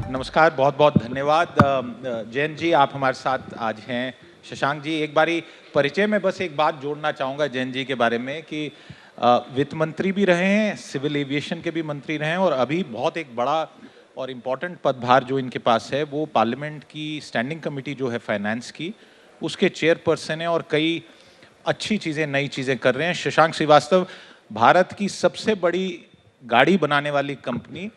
नमस्कार, बहुत बहुत धन्यवाद। जयंत जी, आप हमारे साथ आज हैं। शशांक जी, एक बारी परिचय में बस एक बात जोड़ना चाहूँगा जयंत जी के बारे में कि वित्त मंत्री भी रहे हैं, सिविल एविएशन के भी मंत्री रहे हैं, और अभी बहुत एक बड़ा और इम्पॉर्टेंट पदभार जो इनके पास है वो पार्लियामेंट की स्टैंडिंग कमेटी जो है फाइनेंस की, उसके चेयरपर्सन है और कई अच्छी चीज़ें, नई चीज़ें कर रहे हैं। शशांक श्रीवास्तव, भारत की सबसे बड़ी गाड़ी बनाने वाली कंपनी,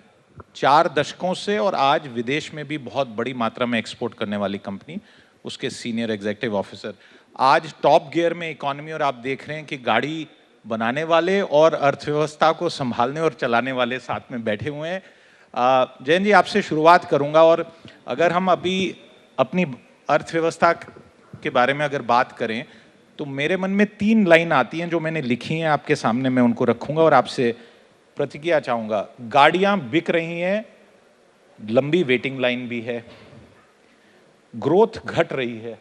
4 दशकों से और आज विदेश में भी बहुत बड़ी मात्रा में एक्सपोर्ट करने वाली कंपनी, उसके सीनियर एग्जीक्यूटिव ऑफिसर आज टॉप गियर में इकोनॉमी, और आप देख रहे हैं कि गाड़ी बनाने वाले और अर्थव्यवस्था को संभालने और चलाने वाले साथ में बैठे हुए हैं। जयंत जी, आपसे शुरुआत करूंगा, और अगर हम अभी अपनी अर्थव्यवस्था के बारे में अगर बात करें तो मेरे मन में 3 लाइन आती हैं जो मैंने लिखी हैं, आपके सामने मैं उनको रखूंगा और आपसे प्रतिक्रिया चाहूंगा। गाड़ियां बिक रही हैं, लंबी वेटिंग लाइन भी है, ग्रोथ घट रही है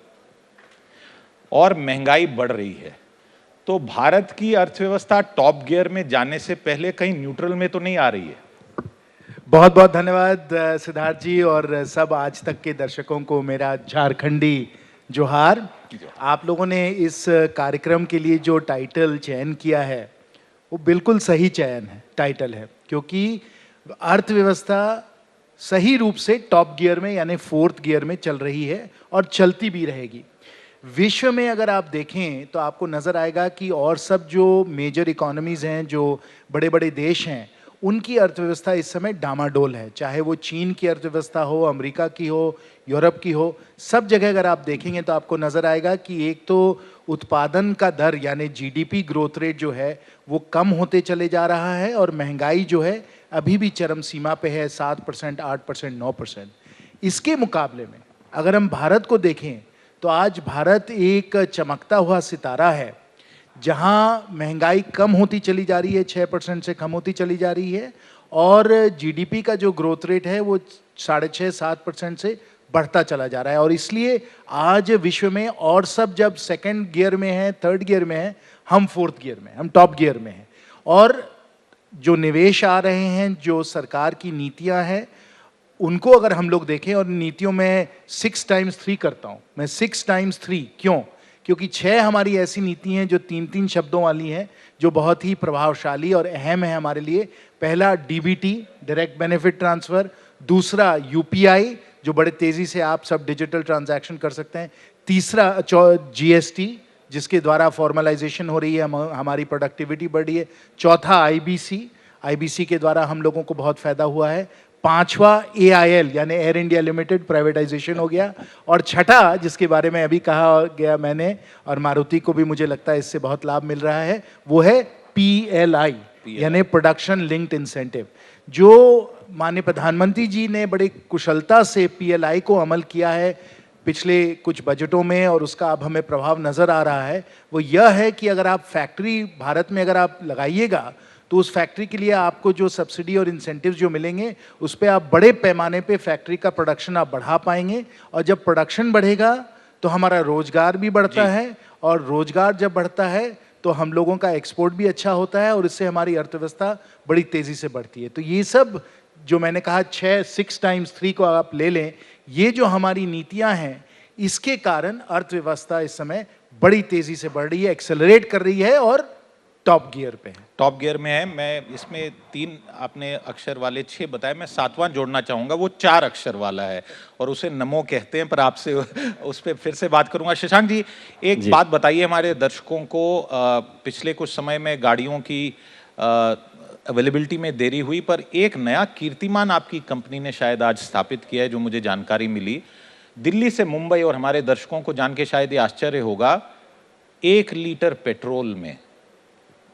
और महंगाई बढ़ रही है। तो भारत की अर्थव्यवस्था टॉप गियर में जाने से पहले कहीं न्यूट्रल में तो नहीं आ रही है? बहुत बहुत धन्यवाद सिद्धार्थ जी, और सब आज तक के दर्शकों को मेरा झारखंडी जोहार। आप लोगों ने इस कार्यक्रम के लिए जो टाइटल चयन किया है वो बिल्कुल सही चयन है, टाइटल है, क्योंकि अर्थव्यवस्था सही रूप से टॉप गियर में यानी 4th गियर में चल रही है और चलती भी रहेगी। विश्व में अगर आप देखें तो आपको नज़र आएगा कि और सब जो मेजर इकोनॉमीज़ हैं, जो बड़े बड़े देश हैं, उनकी अर्थव्यवस्था इस समय डामाडोल है। चाहे वो चीन की अर्थव्यवस्था हो, अमेरिका की हो, यूरोप की हो, सब जगह अगर आप देखेंगे तो आपको नज़र आएगा कि एक तो उत्पादन का दर यानी जीडीपी ग्रोथ रेट जो है वो कम होते चले जा रहा है, और महंगाई जो है अभी भी चरम सीमा पे है, 7%, 8%, 9%। इसके मुकाबले में अगर हम भारत को देखें तो आज भारत एक चमकता हुआ सितारा है, जहां महंगाई कम होती चली जा रही है, 6% से कम होती चली जा रही है, और जीडीपी का जो ग्रोथ रेट है वो 6.5-7% से बढ़ता चला जा रहा है। और इसलिए आज विश्व में और सब जब 2nd गियर में है, 3rd गियर में है, हम 4th गियर में, हम टॉप गियर में हैं। और जो निवेश आ रहे हैं, जो सरकार की नीतियां हैं, उनको अगर हम लोग देखें, और नीतियों में 6x3 करता हूँ मैं, 6x3 क्यों? क्योंकि 6 हमारी ऐसी नीति हैं जो 3-3 शब्दों वाली हैं, जो बहुत ही प्रभावशाली और अहम है हमारे लिए। पहला डीबीटी, डायरेक्ट बेनिफिट ट्रांसफ़र। दूसरा यूपीआई, जो बड़े तेज़ी से आप सब डिजिटल ट्रांजैक्शन कर सकते हैं। तीसरा जीएसटी, जिसके द्वारा फॉर्मलाइजेशन हो रही है, हमारी प्रोडक्टिविटी बढ़ी है। चौथा आईबीसी, आईबीसी के द्वारा हम लोगों को बहुत फ़ायदा हुआ है। 5वां एआईएल यानी एयर इंडिया लिमिटेड, प्राइवेटाइजेशन हो गया। और छठा, जिसके बारे में अभी कहा गया मैंने, और मारुति को भी मुझे लगता है इससे बहुत लाभ मिल रहा है, वो है पीएलआई यानी प्रोडक्शन लिंक्ड इंसेंटिव, जो माननीय प्रधानमंत्री जी ने बड़े कुशलता से पीएलआई को अमल किया है पिछले कुछ बजटों में, और उसका अब हमें प्रभाव नज़र आ रहा है। वो यह है कि अगर आप फैक्ट्री भारत में अगर आप लगाइएगा तो उस फैक्ट्री के लिए आपको जो सब्सिडी और इंसेंटिव्स जो मिलेंगे, उस पर आप बड़े पैमाने पे फैक्ट्री का प्रोडक्शन आप बढ़ा पाएंगे। और जब प्रोडक्शन बढ़ेगा तो हमारा रोजगार भी बढ़ता है, और रोजगार जब बढ़ता है तो हम लोगों का एक्सपोर्ट भी अच्छा होता है, और इससे हमारी अर्थव्यवस्था बड़ी तेज़ी से बढ़ती है। तो ये सब जो मैंने कहा 6x3 को आप ले लें, ये जो हमारी नीतियाँ हैं, इसके कारण अर्थव्यवस्था इस समय बड़ी तेज़ी से बढ़ रही है, एक्सेलरेट कर रही है और टॉप गियर पे है। टॉप गियर में है। मैं इसमें 3 आपने अक्षर वाले 6 बताए, मैं 7वां जोड़ना चाहूँगा, वो 4 अक्षर वाला है और उसे नमो कहते हैं, पर आपसे उस पर फिर से बात करूँगा। शशांक जी, एक बात बताइए हमारे दर्शकों को। पिछले कुछ समय में गाड़ियों की अवेलेबिलिटी में देरी हुई, पर एक नया कीर्तिमान आपकी कंपनी ने शायद आज स्थापित किया है, जो मुझे जानकारी मिली। दिल्ली से मुंबई, और हमारे दर्शकों को जान के शायद ये आश्चर्य होगा, 1 लीटर पेट्रोल में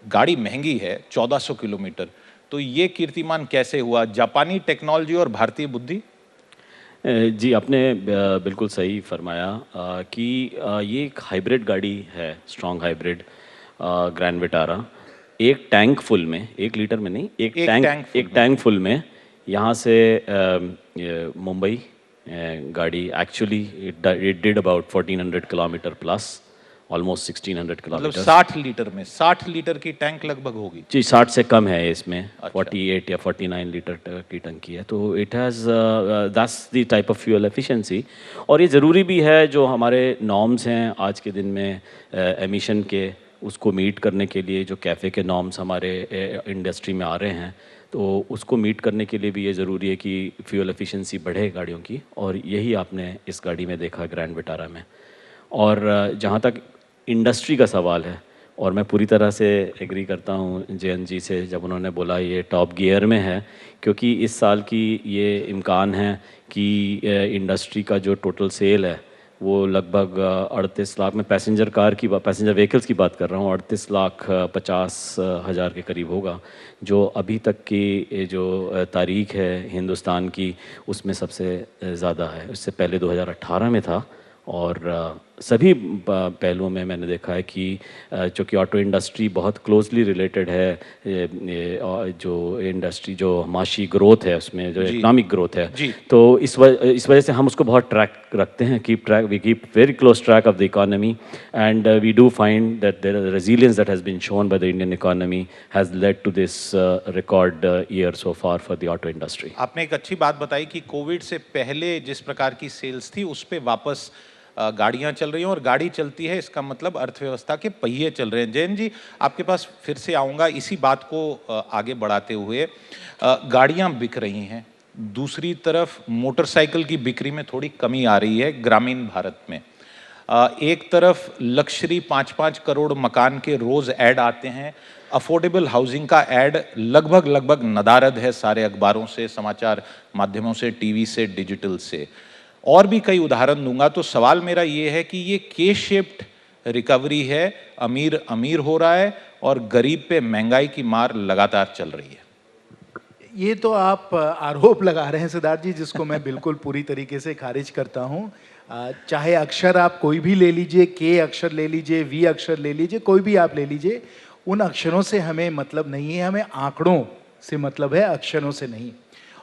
गाड़ी महंगी है 1400 किलोमीटर। तो ये कीर्तिमान कैसे हुआ? जापानी टेक्नोलॉजी और भारतीय बुद्धि? जी, आपने बिल्कुल सही फरमाया कि ये एक हाइब्रिड गाड़ी है, स्ट्रॉन्ग हाइब्रिड ग्रैंड विटारा। एक टैंक फुल में, 1 लीटर में नहीं, एक टैंक फुल में यहाँ से मुंबई गाड़ी actually it did about 1400 kilometre plus, almost 1600 मतलब किलोमीटर। 60 लीटर में 60 लीटर की टैंक लगभग होगी। जी 60 से कम है इसमें, अच्छा। 48 या 49 लीटर की टंकी है। तो it has that's the type of fuel efficiency. और ये ज़रूरी भी है, जो हमारे नॉर्म्स हैं आज के दिन में एमिशन के, उसको मीट करने के लिए जो कैफ़े के नॉर्म्स हमारे इंडस्ट्री में आ रहे हैं, तो उसको मीट करने के लिए भी ये ज़रूरी है कि फ्यूल एफिशिएंसी बढ़े गाड़ियों की, और यही आपने इस गाड़ी में देखा ग्रैंड विटारा में। और जहाँ तक इंडस्ट्री का सवाल है, और मैं पूरी तरह से एग्री करता हूँ जयंत जी से जब उन्होंने बोला ये टॉप गियर में है, क्योंकि इस साल की ये इम्कान है कि इंडस्ट्री का जो टोटल सेल है वो लगभग 38 लाख में पैसेंजर व्हीकल्स की बात कर रहा हूँ, 38,50,000 के करीब होगा, जो अभी तक की ये जो तारीख है हिंदुस्तान की उसमें सबसे ज़्यादा है। इससे पहले 2018 में था। और सभी पहलुओं में मैंने देखा है कि चूँकि ऑटो इंडस्ट्री बहुत क्लोजली रिलेटेड है जो इंडस्ट्री जो माशी ग्रोथ है उसमें जो इकोनॉमिक ग्रोथ है, तो इस वजह से हम उसको बहुत ट्रैक रखते हैं, we keep very close track of the economy, and we do find that there the resilience that has been shown by the Indian economy has led to this record year so far for the auto industry. आपने एक अच्छी बात बताई कि Covid से पहले जिस प्रकार की सेल्स थी उस पे वापस गाड़ियां चल रही हैं, और गाड़ी चलती है इसका मतलब अर्थव्यवस्था के पहिए चल रहे हैं। जैन जी, आपके पास फिर से आऊँगा इसी बात को आगे बढ़ाते हुए। गाड़ियां बिक रही हैं, दूसरी तरफ मोटरसाइकिल की बिक्री में थोड़ी कमी आ रही है ग्रामीण भारत में। एक तरफ लक्जरी 5-5 करोड़ मकान के रोज ऐड आते हैं, अफोर्डेबल हाउसिंग का ऐड लगभग नदारद है सारे अखबारों से, समाचार माध्यमों से, टीवी से, डिजिटल से, और भी कई उदाहरण दूंगा। तो सवाल मेरा ये है कि ये के शेप्ड रिकवरी है, अमीर अमीर हो रहा है और गरीब पे महंगाई की मार लगातार चल रही है। ये तो आप आरोप लगा रहे हैं सिद्धार्थ जी, जिसको मैं बिल्कुल पूरी तरीके से खारिज करता हूँ। चाहे अक्षर आप कोई भी ले लीजिए, के अक्षर ले लीजिए, वी अक्षर ले लीजिए, कोई भी आप ले लीजिए, उन अक्षरों से हमें मतलब नहीं है, हमें आंकड़ों से मतलब है, अक्षरों से नहीं।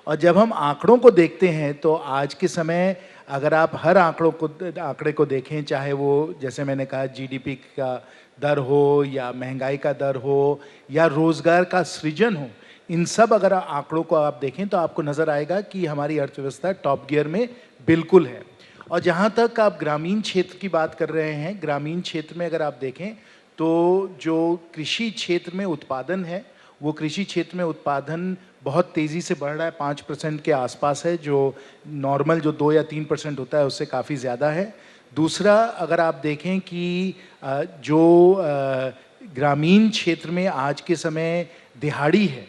और जब हम आंकड़ों को देखते हैं तो आज के समय अगर आप हर आंकड़े को देखें, चाहे वो जैसे मैंने कहा जीडीपी का दर हो या महंगाई का दर हो या रोजगार का सृजन हो, इन सब अगर आंकड़ों को आप देखें तो आपको नजर आएगा कि हमारी अर्थव्यवस्था टॉप गियर में बिल्कुल है। और जहाँ तक आप ग्रामीण क्षेत्र की बात कर रहे हैं, ग्रामीण क्षेत्र में अगर आप देखें तो जो कृषि क्षेत्र में उत्पादन है, वो कृषि क्षेत्र में उत्पादन बहुत तेज़ी से बढ़ रहा है, 5% के आसपास है, जो नॉर्मल जो 2 या 3% होता है उससे काफ़ी ज़्यादा है। दूसरा, अगर आप देखें कि जो ग्रामीण क्षेत्र में आज के समय दिहाड़ी है,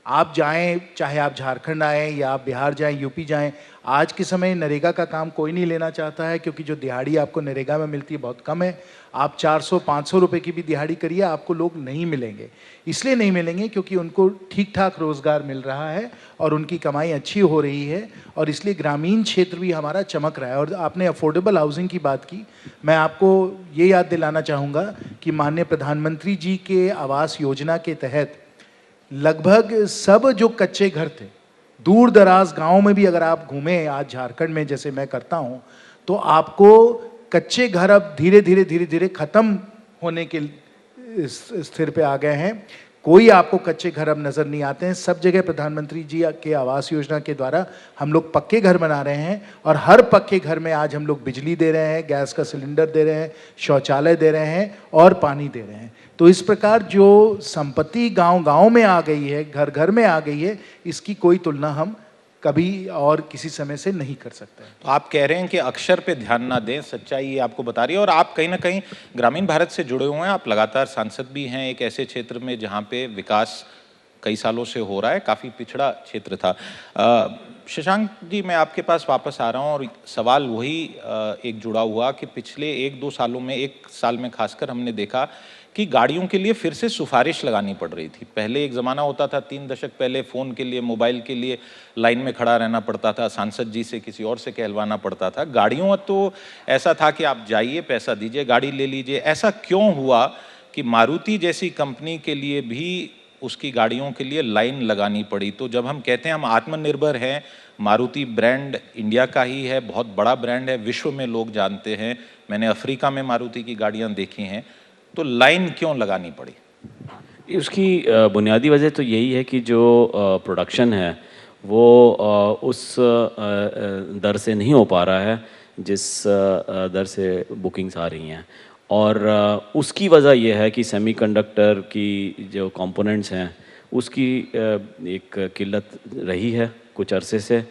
आप जाएं, चाहे आप झारखंड आएँ या आप बिहार जाएं, यूपी जाएं, आज के समय नरेगा का काम कोई नहीं लेना चाहता है, क्योंकि जो दिहाड़ी आपको नरेगा में मिलती है बहुत कम है। आप 400-500 रुपए की भी दिहाड़ी करिए, आपको लोग नहीं मिलेंगे। इसलिए नहीं मिलेंगे क्योंकि उनको ठीक ठाक रोज़गार मिल रहा है और उनकी कमाई अच्छी हो रही है, और इसलिए ग्रामीण क्षेत्र भी हमारा चमक रहा है। और आपने अफोर्डेबल हाउसिंग की बात की, मैं आपको ये याद दिलाना चाहूँगा कि माननीय प्रधानमंत्री जी के आवास योजना के तहत लगभग सब जो कच्चे घर थे, दूर दराज गाँव में भी अगर आप घूमें, आज झारखंड में जैसे मैं करता हूँ, तो आपको कच्चे घर अब धीरे धीरे खत्म होने के स्थिर पे आ गए हैं। कोई आपको कच्चे घर अब नज़र नहीं आते हैं। सब जगह प्रधानमंत्री जी के आवास योजना के द्वारा हम लोग पक्के घर बना रहे हैं, और हर पक्के घर में आज हम लोग बिजली दे रहे हैं, गैस का सिलेंडर दे रहे हैं, शौचालय दे रहे हैं और पानी दे रहे हैं। तो इस प्रकार जो संपत्ति गांव-गांव में आ गई है, घर घर में आ गई है, इसकी कोई तुलना हम कभी और किसी समय से नहीं कर सकते। तो आप कह रहे हैं कि अक्षर पे ध्यान ना दें, सच्चाई ये आपको बता रही है। और आप कहीं ना कहीं ग्रामीण भारत से जुड़े हुए हैं, आप लगातार सांसद भी हैं एक ऐसे क्षेत्र में जहाँ पे विकास कई सालों से हो रहा है, काफ़ी पिछड़ा क्षेत्र था। शशांक जी, मैं आपके पास वापस आ रहा हूँ, और सवाल वही एक जुड़ा हुआ कि पिछले 1-2 सालों में, 1 साल में खासकर हमने देखा कि गाड़ियों के लिए फिर से सिफारिश लगानी पड़ रही थी। पहले एक ज़माना होता था, 3 दशक पहले फ़ोन के लिए, मोबाइल के लिए लाइन में खड़ा रहना पड़ता था, सांसद जी से किसी और से कहलवाना पड़ता था। गाड़ियों तो ऐसा था कि आप जाइए, पैसा दीजिए, गाड़ी ले लीजिए। ऐसा क्यों हुआ कि मारुति जैसी कंपनी के लिए भी उसकी गाड़ियों के लिए लाइन लगानी पड़ी। तो जब हम कहते हैं हम आत्मनिर्भर हैं, मारुति ब्रांड इंडिया का ही है, बहुत बड़ा ब्रांड है, विश्व में लोग जानते हैं, मैंने अफ्रीका में मारुति की गाड़ियाँ देखी हैं, तो लाइन क्यों लगानी पड़ी? उसकी बुनियादी वजह तो यही है कि जो प्रोडक्शन है वो उस दर से नहीं हो पा रहा है जिस दर से बुकिंग्स आ रही हैं, और उसकी वजह यह है कि सेमीकंडक्टर की जो कंपोनेंट्स हैं उसकी एक किल्लत रही है कुछ अरसे से,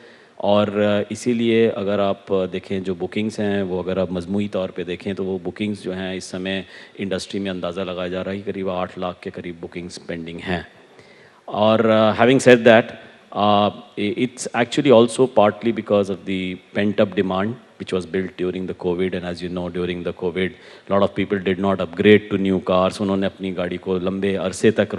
और इसीलिए अगर आप देखें जो बुकिंग्स हैं वो अगर आप मजमूई तौर पे देखें तो वो बुकिंग्स जो हैं इस समय इंडस्ट्री में अंदाज़ा लगाया जा रहा है कि करीब 8 लाख के करीब बुकिंग्स पेंडिंग हैं। और having said that, it's actually also partly because of the pent-up demand which was built during the COVID, and as you know during the COVID a lot of people did not upgrade to new cars। उन्होंने अपनी गाड़ी को लंबे अरसे तक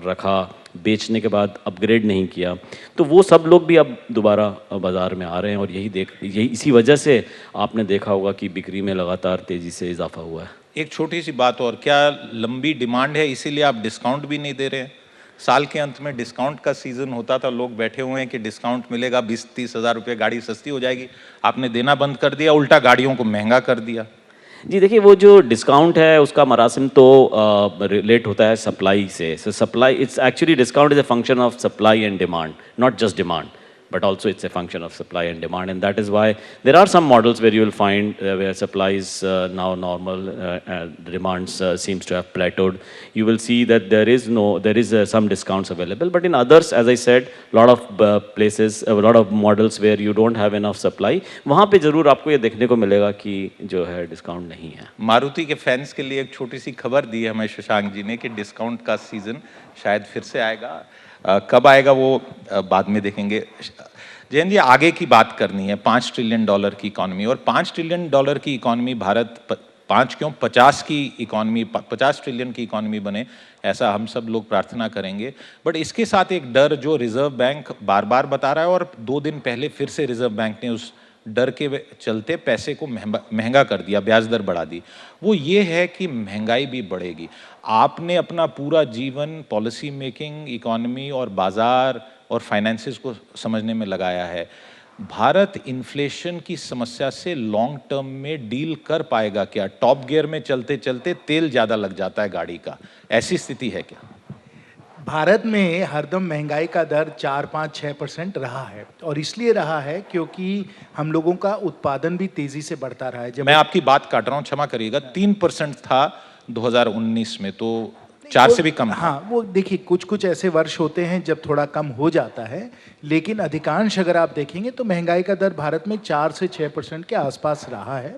रखा, बेचने के बाद अपग्रेड नहीं किया, तो वो सब लोग भी अब दोबारा बाज़ार में आ रहे हैं, और यही इसी वजह से आपने देखा होगा कि बिक्री में लगातार तेज़ी से इजाफा हुआ है। एक छोटी सी बात और, क्या लंबी डिमांड है इसीलिए आप डिस्काउंट भी नहीं दे रहे हैं? साल के अंत में डिस्काउंट का सीजन होता था, लोग बैठे हुए हैं कि डिस्काउंट मिलेगा, 20-30 हज़ार रुपये गाड़ी सस्ती हो जाएगी, आपने देना बंद कर दिया, उल्टा गाड़ियों को महंगा कर दिया। जी देखिए, वो जो डिस्काउंट है उसका मरासिम तो रिलेट होता है सप्लाई से। सो supply, it's actually discount is a function of supply and demand, not just demand but also it's a function of supply and demand, and that is why there are some models where you will find where supply is now normal, demand seems to have plateaued. You will see that there is some discounts available, but in others, as I said, lot of places, a lot of models where you don't have enough supply, वहाँ पे ज़रूर आपको ये देखने को मिलेगा कि जो है डिस्काउंट नहीं है। मारुति के फैंस के लिए एक छोटी सी खबर दी है हमें शशांक जी ने कि डिस्काउंट का सीजन शायद फिर से आएगा। कब आएगा वो बाद में देखेंगे। जैन जी, आगे की बात करनी है, $5 ट्रिलियन की इकॉनमी, और $5 ट्रिलियन की इकॉनमी भारत 5 क्यों 50 की इकॉनमी, 50 ट्रिलियन की इकॉनमी बने, ऐसा हम सब लोग प्रार्थना करेंगे। बट इसके साथ एक डर जो रिजर्व बैंक बार बार बता रहा है, और 2 दिन पहले फिर से रिजर्व बैंक ने उस डर के चलते पैसे को महंगा कर दिया, ब्याज दर बढ़ा दी, वो ये है कि महंगाई भी बढ़ेगी। आपने अपना पूरा जीवन पॉलिसी मेकिंग, इकोनॉमी और बाजार और फाइनेंसेस को समझने में लगाया है। भारत इन्फ्लेशन की समस्या से लॉन्ग टर्म में डील कर पाएगा क्या? टॉप गियर में चलते चलते तेल ज़्यादा लग जाता है गाड़ी का, ऐसी स्थिति है क्या? भारत में हरदम महंगाई का दर 4-5-6% रहा है, और इसलिए रहा है क्योंकि हम लोगों का उत्पादन भी तेजी से बढ़ता रहा है। जब मैं आपकी बात काट रहा हूँ, क्षमा करिएगा, 3% था 2019 में, तो 4 से भी कम। हाँ, वो देखिए कुछ कुछ ऐसे वर्ष होते हैं जब थोड़ा कम हो जाता है, लेकिन अधिकांश अगर आप देखेंगे तो महंगाई का दर भारत में 4 से 6% के आसपास रहा है,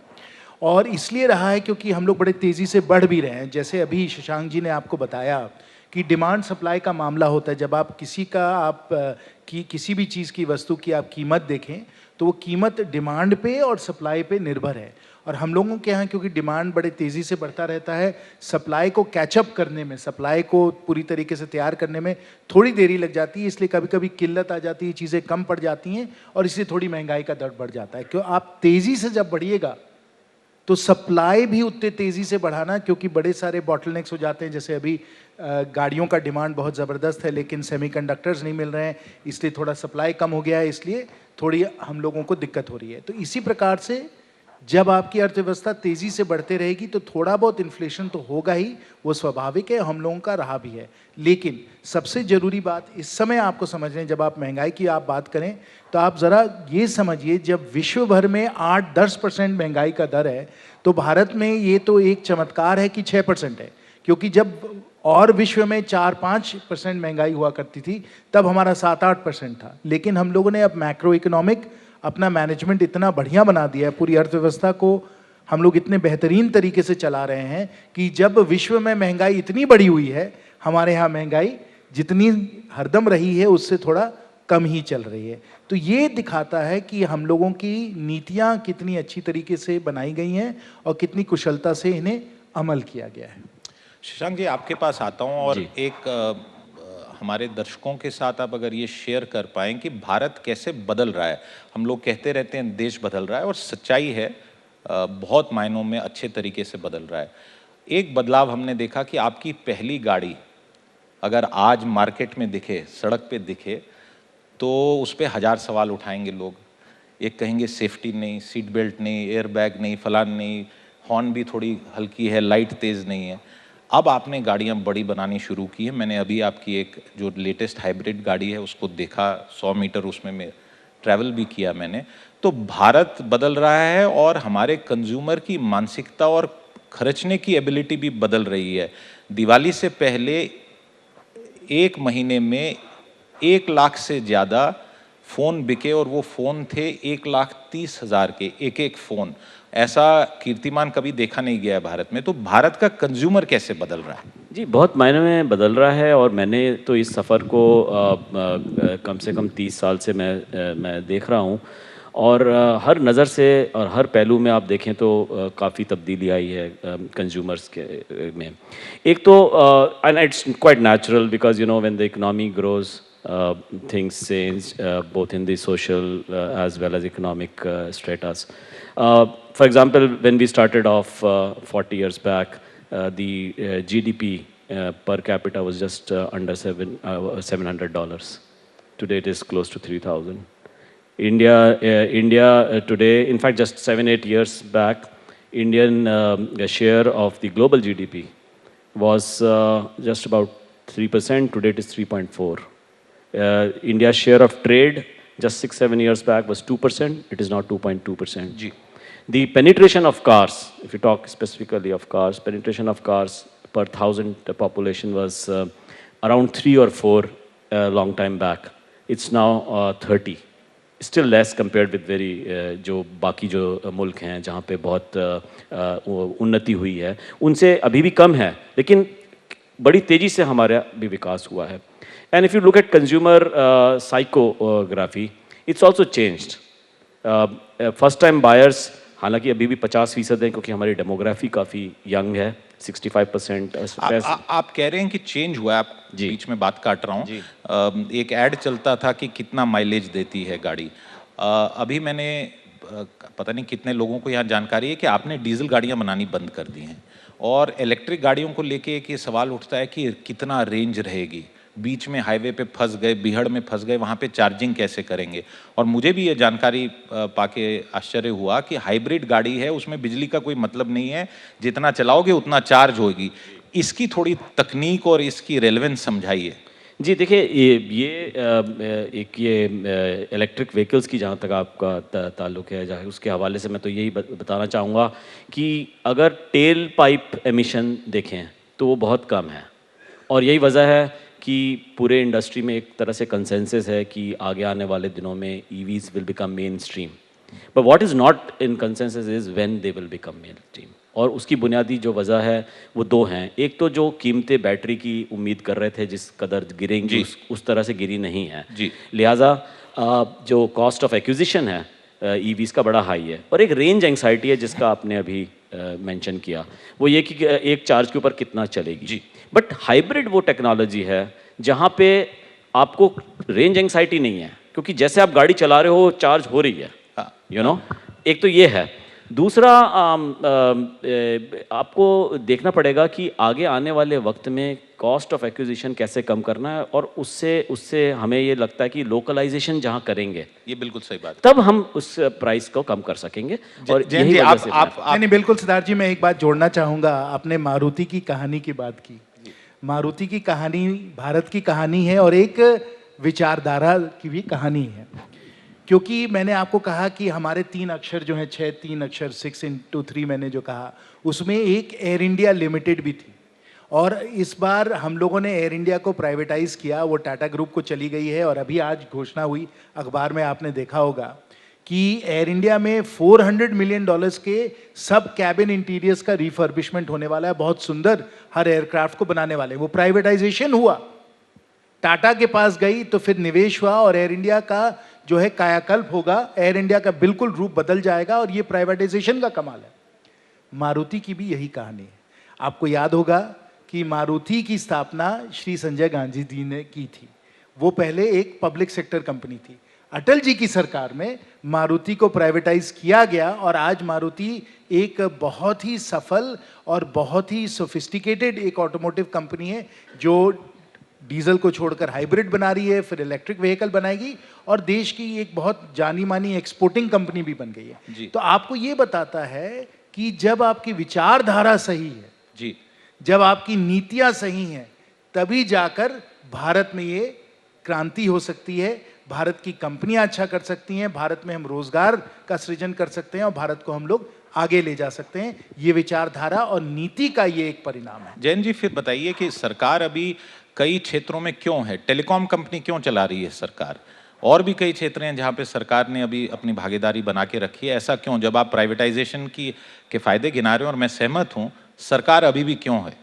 और इसलिए रहा है क्योंकि हम लोग बड़े तेज़ी से बढ़ भी रहे हैं। जैसे अभी शशांक जी ने आपको बताया कि डिमांड सप्लाई का मामला होता है, जब आप किसी भी चीज़ की वस्तु की आप कीमत देखें तो वो कीमत डिमांड पे और सप्लाई पे निर्भर है, और हम लोगों के यहाँ क्योंकि डिमांड बड़े तेज़ी से बढ़ता रहता है, सप्लाई को कैचअप करने में, सप्लाई को पूरी तरीके से तैयार करने में थोड़ी देरी लग जाती है, इसलिए कभी कभी किल्लत आ जाती है, चीज़ें कम पड़ जाती हैं, और इसलिए थोड़ी महंगाई का दर बढ़ जाता है। क्यों आप तेज़ी से जब बढ़िएगा तो सप्लाई भी उतने तेज़ी से बढ़ाना, क्योंकि बड़े सारे बॉटलनेक्स हो जाते हैं। जैसे अभी गाड़ियों का डिमांड बहुत ज़बरदस्त है, लेकिन सेमीकंडक्टर्स नहीं मिल रहे हैं, इसलिए थोड़ा सप्लाई कम हो गया है, इसलिए थोड़ी हम लोगों को दिक्कत हो रही है। तो इसी प्रकार से जब आपकी अर्थव्यवस्था तेज़ी से बढ़ते रहेगी तो थोड़ा बहुत इन्फ्लेशन तो होगा ही, वो स्वाभाविक है, हम लोगों का रहा भी है। लेकिन सबसे ज़रूरी बात इस समय आपको समझना है, जब आप महंगाई की आप बात करें तो आप ज़रा ये समझिए, जब विश्व भर में 8-10% महंगाई का दर है तो भारत में ये तो एक चमत्कार है कि 6% है, क्योंकि जब और विश्व में 4-5% महंगाई हुआ करती थी तब हमारा 7-8% था। लेकिन हम लोगों ने अब मैक्रो इकोनॉमिक अपना मैनेजमेंट इतना बढ़िया बना दिया है, पूरी अर्थव्यवस्था को हम लोग इतने बेहतरीन तरीके से चला रहे हैं कि जब विश्व में महंगाई इतनी बढ़ी हुई है, हमारे यहाँ महंगाई जितनी हरदम रही है उससे थोड़ा कम ही चल रही है। तो ये दिखाता है कि हम लोगों की नीतियाँ कितनी अच्छी तरीके से बनाई गई हैं और कितनी कुशलता से इन्हें अमल किया गया है। शशांक जी, आपके पास आता हूँ, और एक हमारे दर्शकों के साथ आप अगर ये शेयर कर पाएँ कि भारत कैसे बदल रहा है। हम लोग कहते रहते हैं देश बदल रहा है, और सच्चाई है बहुत मायनों में अच्छे तरीके से बदल रहा है। एक बदलाव हमने देखा कि आपकी पहली गाड़ी अगर आज मार्केट में दिखे, सड़क पे दिखे, तो उस पे 1000 सवाल उठाएंगे लोग। एक कहेंगे सेफ्टी नहीं, सीट बेल्ट नहीं, एयर बैग नहीं, फलान नहीं, हॉर्न भी थोड़ी हल्की है, लाइट तेज़ नहीं है। अब आपने गाड़ियाँ बड़ी बनानी शुरू की है। मैंने अभी आपकी एक जो लेटेस्ट हाइब्रिड गाड़ी है उसको देखा, 100 मीटर उसमें मैं ट्रैवल भी किया मैंने। तो भारत बदल रहा है और हमारे कंज्यूमर की मानसिकता और खर्चने की एबिलिटी भी बदल रही है। दिवाली से पहले एक महीने में 1 लाख से ज़्यादा फ़ोन बिके और वो फ़ोन थे 1,30,000 के, एक एक फ़ोन। ऐसा कीर्तिमान कभी देखा नहीं गया है भारत में। तो भारत का कंज्यूमर कैसे बदल रहा है? जी, बहुत मायने में बदल रहा है और मैंने तो इस सफ़र को कम से कम 30 साल से मैं देख रहा हूँ और हर नज़र से और हर पहलू में आप देखें तो काफ़ी तब्दीली आई है कंज्यूमर्स के में। एक तो and it's quite natural because you know when the economy grows things change both in the social as well as economic status. For example, when we started off 40 years back, the GDP per capita was just under $700. Today it is close to 3,000. India today, in fact, just 7-8 years back, Indian share of the global GDP was just about 3%. Today it is 3.4%. India's share of trade just 6-7 years back was 2%. It is now 2.2%. जी. The penetration of cars, if you talk specifically of cars, penetration of cars per 1,000 population was around 3 or 4 long time back. It's now 30. Still less compared with very जो बाकी जो मुल्क हैं जहाँ पे बहुत उन्नति हुई है उनसे अभी भी कम है, लेकिन बड़ी तेज़ी से हमारा भी विकास हुआ है. And if you look at consumer psychography, it's also changed. First time buyers, हालांकि अभी भी 50% हैं क्योंकि हमारी डेमोग्राफी काफ़ी यंग है, 65%. आप कह रहे हैं कि चेंज हुआ है। आप बीच में बात काट रहा हूँ। एक ऐड चलता था कि कितना माइलेज देती है गाड़ी। अभी मैंने पता नहीं कितने लोगों को यहाँ जानकारी है कि आपने डीजल गाड़ियाँ बनानी बंद कर दी हैं और इलेक्ट्रिक गाड़ियों को लेके एक ये सवाल उठता है कि कितना रेंज रहेगी। बीच में हाईवे पे फंस गए, बीहड़ में फंस गए, वहाँ पे चार्जिंग कैसे करेंगे? और मुझे भी ये जानकारी पाके आश्चर्य हुआ कि हाइब्रिड गाड़ी है, उसमें बिजली का कोई मतलब नहीं है, जितना चलाओगे उतना चार्ज होगी। इसकी थोड़ी तकनीक और इसकी रेलेवेंस समझाइए। जी देखिए, ये इलेक्ट्रिक व्हीकल्स की जहाँ तक आपका ताल्लुक़ है, जहाँ उसके हवाले से मैं तो यही बताना चाहूँगा कि अगर टेल पाइप एमिशन देखें तो वो बहुत कम है और यही वजह है कि पूरे इंडस्ट्री में एक तरह से कंसेंसस है कि आगे आने वाले दिनों में EVs will become main stream. But what is not in consensus is when they will become main stream. और उसकी बुनियादी जो वजह है वो दो हैं. एक तो जो कीमतें बैटरी की उम्मीद कर रहे थे जिस कदर गिरेंगी उस तरह से गिरी नहीं है. लिहाजा जो कॉस्ट ऑफ एक्विजिशन है EVs का बड़ा हाई है और एक रेंज एंग्जाइटी है जिसका आपने अभी मेंशन किया, वो ये कि एक चार्ज के ऊपर कितना चलेगी. बट हाइब्रिड वो टेक्नोलॉजी है जहाँ पे आपको रेंज एंग्जाइटी नहीं है क्योंकि जैसे आप गाड़ी चला रहे हो चार्ज हो रही है. यू नो, एक तो ये है. दूसरा आपको देखना पड़ेगा कि आगे आने वाले वक्त में कॉस्ट ऑफ एक्विजिशन कैसे कम करना है और उससे हमें ये लगता है कि लोकलाइजेशन जहाँ करेंगे, ये बिल्कुल सही बात, तब हम उस प्राइस को कम कर सकेंगे. और यही वजह से नहीं, बिल्कुल सिद्धार्थ जी, मैं एक बात जोड़ना चाहूँगा. आपने मारुति की कहानी की बात की. मारुति की कहानी भारत की कहानी है और एक विचारधारा की भी कहानी है. क्योंकि मैंने आपको कहा कि हमारे 3 अक्षर जो हैं, 3 अक्षर 6x3 मैंने जो कहा, उसमें एक एयर इंडिया लिमिटेड भी थी. और इस बार हम लोगों ने एयर इंडिया को प्राइवेटाइज किया, वो टाटा ग्रुप को चली गई है. और अभी आज घोषणा हुई, अखबार में आपने देखा होगा कि एयर इंडिया में $400 मिलियन के सब कैबिन इंटीरियर्स का रिफर्बिशमेंट होने वाला है. बहुत सुंदर हर एयरक्राफ्ट को बनाने वाले. वो प्राइवेटाइजेशन हुआ, टाटा के पास गई तो फिर निवेश हुआ और एयर इंडिया का जो है कायाकल्प होगा. एयर इंडिया का बिल्कुल रूप बदल जाएगा और ये प्राइवेटाइजेशन का कमाल है. मारुति की भी यही कहानी है. आपको याद होगा कि मारुति की स्थापना श्री संजय गांधी जी ने की थी. वो पहले एक पब्लिक सेक्टर कंपनी थी. अटल जी की सरकार में मारुति को प्राइवेटाइज किया गया और आज मारुति एक बहुत ही सफल और बहुत ही सोफिस्टिकेटेड एक ऑटोमोटिव कंपनी है जो डीजल को छोड़कर हाइब्रिड बना रही है, फिर इलेक्ट्रिक व्हीकल बनाएगी और देश की एक बहुत जानी मानी एक्सपोर्टिंग कंपनी भी बन गई जी। है। तो आपको ये बताता है कि जब आपकी विचारधारा सही है, जी, जब आपकी नीतियां सही हैं, तभी जाकर भारत में ये क्रांति हो सकती है, भारत की कंपनियां अच्छा कर सकती हैं, भारत में हम रोजगार का सृजन कर सकते हैं और भारत को हम लोग आगे ले जा सकते हैं। ये विचारधारा और नीति का ये एक परिणाम है। जैन जी फिर बताइए कि सरकार अभी कई क्षेत्रों में क्यों है, टेलीकॉम कंपनी क्यों चला रही है सरकार, और भी कई क्षेत्र हैं जहां पे सरकार ने अभी अपनी भागीदारी बना के रखी है, ऐसा क्यों? जब आप प्राइवेटाइजेशन के फायदे गिना रहे हो और मैं सहमत हूं, सरकार अभी भी क्यों है?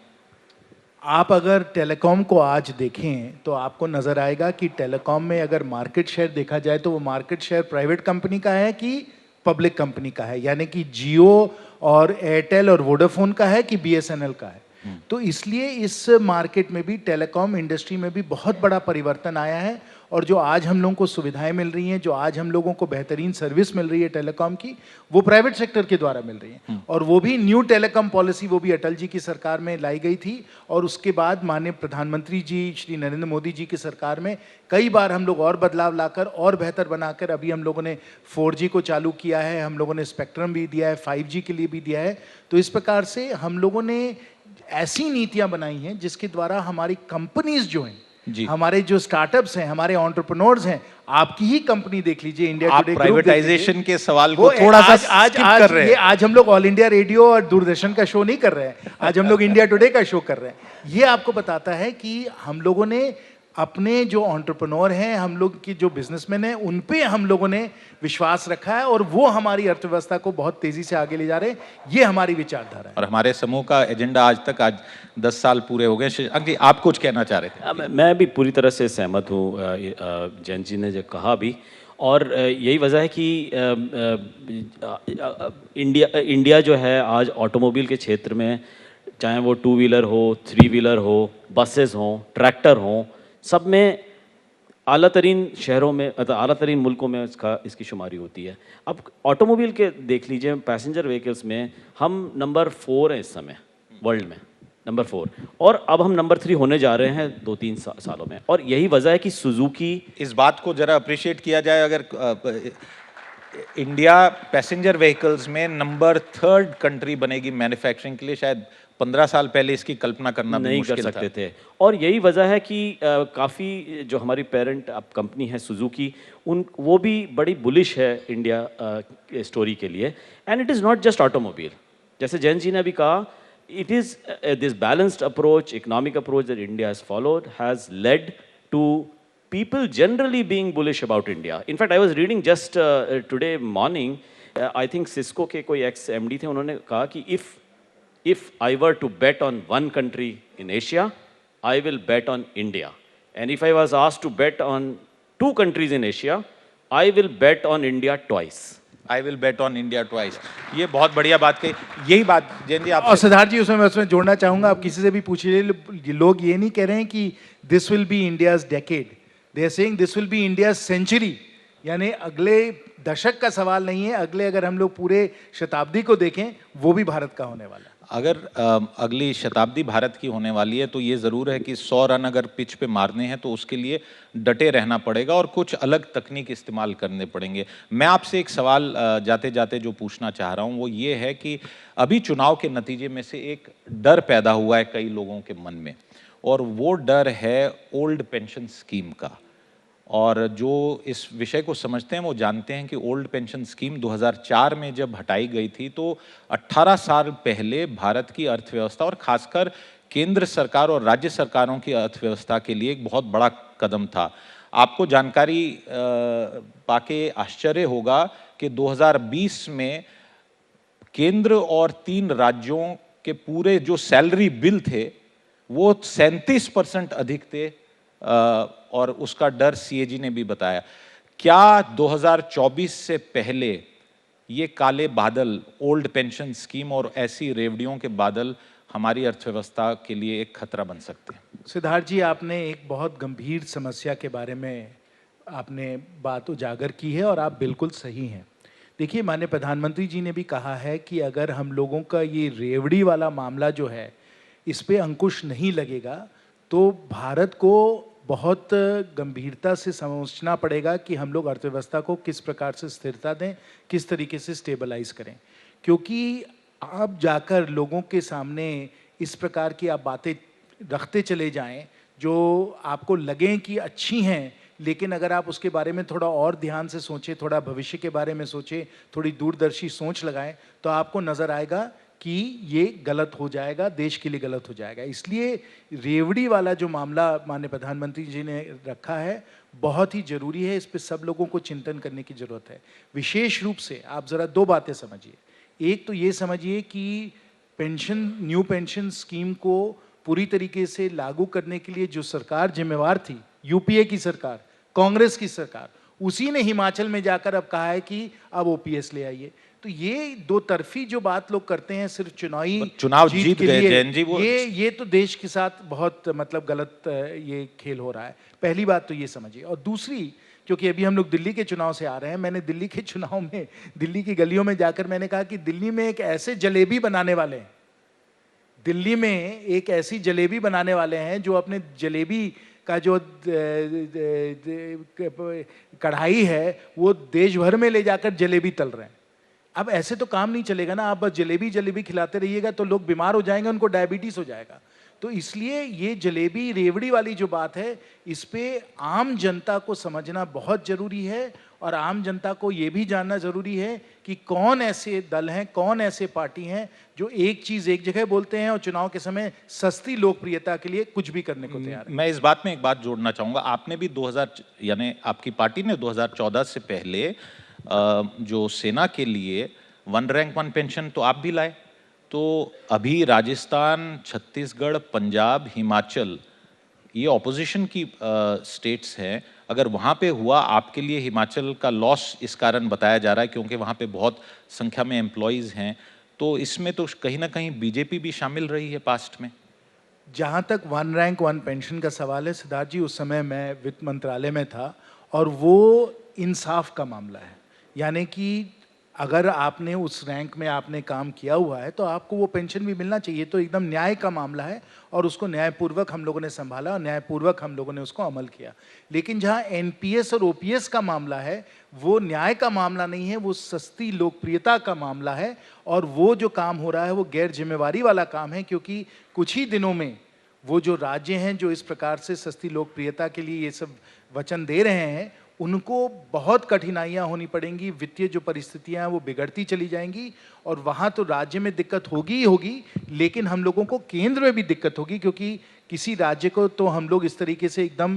आप अगर टेलीकॉम को आज देखें तो आपको नजर आएगा कि टेलीकॉम में अगर मार्केट शेयर देखा जाए तो वो मार्केट शेयर प्राइवेट कंपनी का है कि पब्लिक कंपनी का है, यानी कि जियो और एयरटेल और वोडाफोन का है कि बीएसएनएल का है। तो इसलिए इस मार्केट में भी, टेलीकॉम इंडस्ट्री में भी बहुत बड़ा परिवर्तन आया है और जो आज हम लोगों को सुविधाएं मिल रही हैं, जो आज हम लोगों को बेहतरीन सर्विस मिल रही है टेलीकॉम की, वो प्राइवेट सेक्टर के द्वारा मिल रही है। और वो भी न्यू टेलीकॉम पॉलिसी, वो भी अटल जी की सरकार में लाई गई थी और उसके बाद माननीय प्रधानमंत्री जी श्री नरेंद्र मोदी जी की सरकार में कई बार हम लोग और बदलाव लाकर और बेहतर बनाकर अभी हम लोगों ने 4G को चालू किया है, हम लोगों ने स्पेक्ट्रम भी दिया है, 5G के लिए भी दिया है। तो इस प्रकार से हम लोगों ने ऐसी नीतियां बनाई हैं जिसके द्वारा हमारी कंपनीज जो हैं, जी। हमारे जो स्टार्टअप्स हैं, हमारे एंटरप्रेन्योर्स हैं, आपकी ही कंपनी देख लीजिए, इंडिया आप टुडे प्राइवेटाइजेशन के सवाल को थोड़ा सा skip कर रहे हैं। आज हम लोग ऑल इंडिया रेडियो और दूरदर्शन का शो नहीं कर रहे हैं, आज हम लोग इंडिया टुडे का शो कर रहे हैं। ये आपको बताता है कि हम लोगों ने अपने जो एंटरप्रेन्योर हैं, हम लोग की जो बिजनेसमैन हैं, उन पे हम लोगों ने विश्वास रखा है और वो हमारी अर्थव्यवस्था को बहुत तेजी से आगे ले जा रहे हैं। ये हमारी विचारधारा है और हमारे समूह का एजेंडा आज 10 साल पूरे हो गए। शशांक जी, आप कुछ कहना चाह रहे थे? मैं भी पूरी तरह से सहमत हूँ जैन जी ने जो कहा भी, और यही वजह है कि इंडिया जो है आज ऑटोमोबाइल के क्षेत्र में, चाहे वो 2 व्हीलर हो, 3 व्हीलर हो, बसेस हों, ट्रैक्टर हों, सब में आला तरीन शहरों में, आला तरीन मुल्कों में इसकी शुमारी होती है। अब ऑटोमोबाइल के देख लीजिए, पैसेंजर व्हीकल्स में हम नंबर 4 हैं इस समय वर्ल्ड में, नंबर 4, और अब हम नंबर 3 होने जा रहे हैं 2-3 सालों में। और यही वजह है कि सुजुकी, इस बात को जरा अप्रिशिएट किया जाए, अगर इंडिया पैसेंजर व्हीकल्स में नंबर 3 कंट्री बनेगी मैन्युफैक्चरिंग के लिए, शायद 15 साल पहले इसकी कल्पना करना भी नहीं कर मुश्किल सकते था। थे। और यही वजह है कि काफ़ी जो हमारी पेरेंट अब कंपनी है सुजुकी, वो भी बड़ी बुलिश है इंडिया स्टोरी के लिए। And it is not just automobile, जैसे जैन जी ने अभी कहा, it is this balanced approach, economic approach that India has followed has led to people generally being bullish about India. In fact, I was reading just today morning, I think Cisco के कोई ex-MD थे, उन्होंने कहा कि if I were to bet on one country in Asia, I will bet on India. And if I was asked to bet on 2 countries in Asia, I will bet on India twice. I will bet on India twice. ये बहुत बढ़िया बात कही। यही बात जैन जी आप, और सिद्धार्थ जी उसमें जोड़ना चाहूंगा, आप किसी से भी पूछिए, लोग ये नहीं कह रहे हैं कि this will be India's decade, they are saying this will be India's century. यानी अगले दशक का सवाल नहीं है, अगले अगर हम लोग पूरे शताब्दी को देखें, वो भी भारत का होने वाला है। अगर अगली शताब्दी भारत की होने वाली है तो ये ज़रूर है कि 100 रन अगर पिच पे मारने हैं तो उसके लिए डटे रहना पड़ेगा और कुछ अलग तकनीक इस्तेमाल करने पड़ेंगे। मैं आपसे एक सवाल जाते जाते जो पूछना चाह रहा हूँ वो ये है कि अभी चुनाव के नतीजे में से एक डर पैदा हुआ है कई लोगों के मन में, और वो डर है ओल्ड पेंशन स्कीम का। और जो इस विषय को समझते हैं वो जानते हैं कि ओल्ड पेंशन स्कीम 2004 में जब हटाई गई थी तो 18 साल पहले भारत की अर्थव्यवस्था और खासकर केंद्र सरकार और राज्य सरकारों की अर्थव्यवस्था के लिए एक बहुत बड़ा कदम था। आपको जानकारी पाके आश्चर्य होगा कि 2020 में केंद्र और 3 राज्यों के पूरे जो सैलरी बिल थे वो 37% अधिक थे, और उसका डर सीएजी ने भी बताया। क्या 2024 से पहले ये काले बादल, ओल्ड पेंशन स्कीम और ऐसी रेवड़ियों के बादल हमारी अर्थव्यवस्था के लिए एक खतरा बन सकते हैं? सिद्धार्थ जी, आपने एक बहुत गंभीर समस्या के बारे में आपने बात उजागर की है और आप बिल्कुल सही हैं। देखिए, माननीय प्रधानमंत्री जी ने भी कहा है कि अगर हम लोगों का ये रेवड़ी वाला मामला जो है, इस पे अंकुश नहीं लगेगा तो भारत को बहुत गंभीरता से समझना पड़ेगा कि हम लोग अर्थव्यवस्था को किस प्रकार से स्थिरता दें, किस तरीके से स्टेबलाइज करें। क्योंकि आप जाकर लोगों के सामने इस प्रकार की आप बातें रखते चले जाएं जो आपको लगें कि अच्छी हैं, लेकिन अगर आप उसके बारे में थोड़ा और ध्यान से सोचें, थोड़ा भविष्य के बारे में सोचें, थोड़ी दूरदर्शी सोच लगाएं, तो आपको नज़र आएगा कि ये गलत हो जाएगा, देश के लिए गलत हो जाएगा। इसलिए रेवड़ी वाला जो मामला माननीय प्रधानमंत्री जी ने रखा है बहुत ही ज़रूरी है, इस पर सब लोगों को चिंतन करने की ज़रूरत है। विशेष रूप से आप ज़रा दो बातें समझिए। एक तो ये समझिए कि न्यू पेंशन स्कीम को पूरी तरीके से लागू करने के लिए जो सरकार जिम्मेवार थी, यूपीए की सरकार, कांग्रेस की सरकार, उसी ने हिमाचल में जाकर अब कहा है कि अब ओपीएस ले आइए। तो ये दो तरफी जो बात लोग करते हैं सिर्फ चुनाव जीत के गए लिए, जैन जी, वो ये तो देश के साथ बहुत मतलब गलत ये खेल हो रहा है। पहली बात तो ये समझिए। और दूसरी, क्योंकि अभी हम लोग दिल्ली के चुनाव से आ रहे हैं, मैंने दिल्ली के चुनाव में दिल्ली की गलियों में जाकर मैंने कहा कि दिल्ली में एक ऐसे जलेबी बनाने वाले हैं, दिल्ली में एक ऐसी जलेबी बनाने वाले हैं जो अपने जलेबी का जो कढ़ाई है वो देश भर में ले जाकर जलेबी तल रहे हैं। अब ऐसे तो काम नहीं चलेगा ना, आप बस जलेबी जलेबी खिलाते रहिएगा तो लोग बीमार हो जाएंगे, उनको डायबिटीज हो जाएगा। तो इसलिए ये जलेबी रेवड़ी वाली जो बात है, इस पे आम जनता को समझना बहुत जरूरी है और आम जनता को ये भी जानना जरूरी है कि कौन ऐसे दल हैं, कौन ऐसे पार्टी हैं जो एक चीज एक जगह बोलते हैं और चुनाव के समय सस्ती लोकप्रियता के लिए कुछ भी करने को तैयार है। मैं इस बात में एक बात जोड़ना चाहूंगा। आपने भी 2000 यानी आपकी पार्टी ने 2014 से पहले जो सेना के लिए वन रैंक वन पेंशन तो आप भी लाए। तो अभी राजस्थान, छत्तीसगढ़, पंजाब, हिमाचल ये ऑपोजिशन की स्टेट्स हैं। अगर वहाँ पे हुआ, आपके लिए हिमाचल का लॉस इस कारण बताया जा रहा है क्योंकि वहाँ पे बहुत संख्या में एम्प्लॉयज़ हैं, तो इसमें तो कहीं ना कहीं बीजेपी भी शामिल रही है पास्ट में। जहाँ तक वन रैंक वन पेंशन का सवाल है सिद्धार्थ जी, उस समय मैं वित्त मंत्रालय में था और वो इंसाफ का मामला है। यानी कि अगर आपने उस रैंक में आपने काम किया हुआ है तो आपको वो पेंशन भी मिलना चाहिए। तो एकदम न्याय का मामला है और उसको न्यायपूर्वक हम लोगों ने संभाला और न्यायपूर्वक हम लोगों ने उसको अमल किया। लेकिन जहाँ एनपीएस और ओपीएस का मामला है, वो न्याय का मामला नहीं है, वो सस्ती लोकप्रियता का मामला है। और वो जो काम हो रहा है वो गैर जिम्मेवारी वाला काम है, क्योंकि कुछ ही दिनों में वो जो राज्य हैं जो इस प्रकार से सस्ती लोकप्रियता के लिए ये सब वचन दे रहे हैं, उनको बहुत कठिनाइयां होनी पड़ेंगी। वित्तीय जो परिस्थितियां हैं वो बिगड़ती चली जाएंगी और वहाँ तो राज्य में दिक्कत होगी ही होगी, लेकिन हम लोगों को केंद्र में भी दिक्कत होगी, क्योंकि किसी राज्य को तो हम लोग इस तरीके से एकदम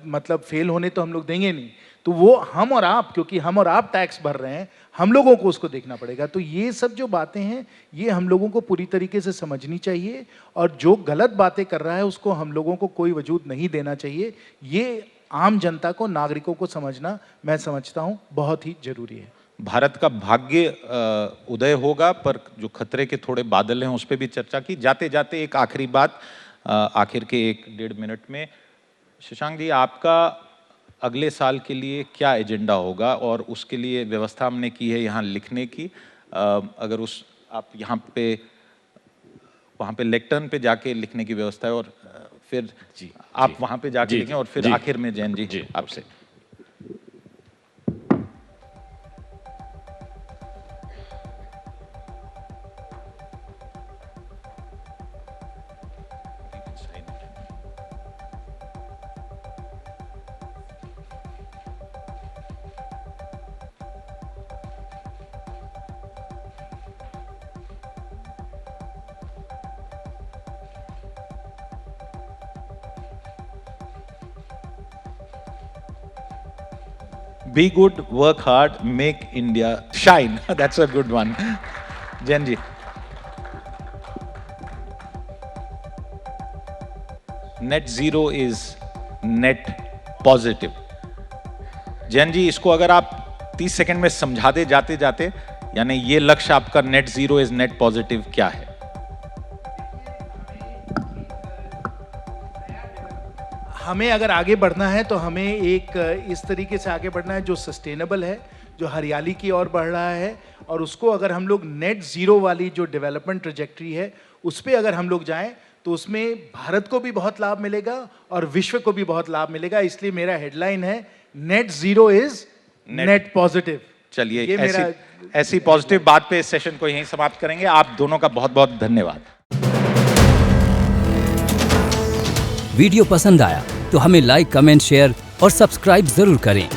मतलब फेल होने तो हम लोग देंगे नहीं। तो वो हम और आप, क्योंकि हम और आप टैक्स भर रहे हैं, हम लोगों को उसको देखना पड़ेगा। तो ये सब जो बातें हैं ये हम लोगों को पूरी तरीके से समझनी चाहिए और जो गलत बातें कर रहा है उसको हम लोगों को कोई वजूद नहीं देना चाहिए। ये आम जनता को, नागरिकों को समझना, मैं समझता हूँ, बहुत ही जरूरी है। भारत का भाग्य उदय होगा, पर जो खतरे के थोड़े बादल हैं उस पर भी चर्चा की। जाते जाते एक आखिरी बात, आखिर के 1-1.5 मिनट में, शशांक जी, आपका अगले साल के लिए क्या एजेंडा होगा? और उसके लिए व्यवस्था हमने की है यहाँ लिखने की। अगर उस आप यहाँ पे वहाँ पे लेक्टर्न पे जाके लिखने की व्यवस्था है और फिर आप वहाँ पे जाके लिखें और फिर आखिर में जैन जी आपसे। Be good, work hard, make India shine. That's a good one. Jain ji. Net zero is net positive. Jain ji, इसको अगर आप 30 सेकंड में समझा दे जाते जाते, यानी ये लक्ष्य आपका net zero is net positive क्या है? हमें अगर आगे बढ़ना है तो हमें एक इस तरीके से आगे बढ़ना है जो सस्टेनेबल है, जो हरियाली की ओर बढ़ रहा है, और उसको अगर हम लोग नेट ज़ीरो वाली जो डेवलपमेंट ट्रेजेक्ट्री है उस पर अगर हम लोग जाएं तो उसमें भारत को भी बहुत लाभ मिलेगा और विश्व को भी बहुत लाभ मिलेगा। इसलिए मेरा हेडलाइन है net zero is net positive. चलिए ये ऐसी मेरा ऐसी पॉजिटिव बात पे इस सेशन को यहीं समाप्त करेंगे। आप दोनों का बहुत बहुत धन्यवाद। वीडियो पसंद आया तो हमें लाइक, कमेंट, शेयर और सब्सक्राइब जरूर करें।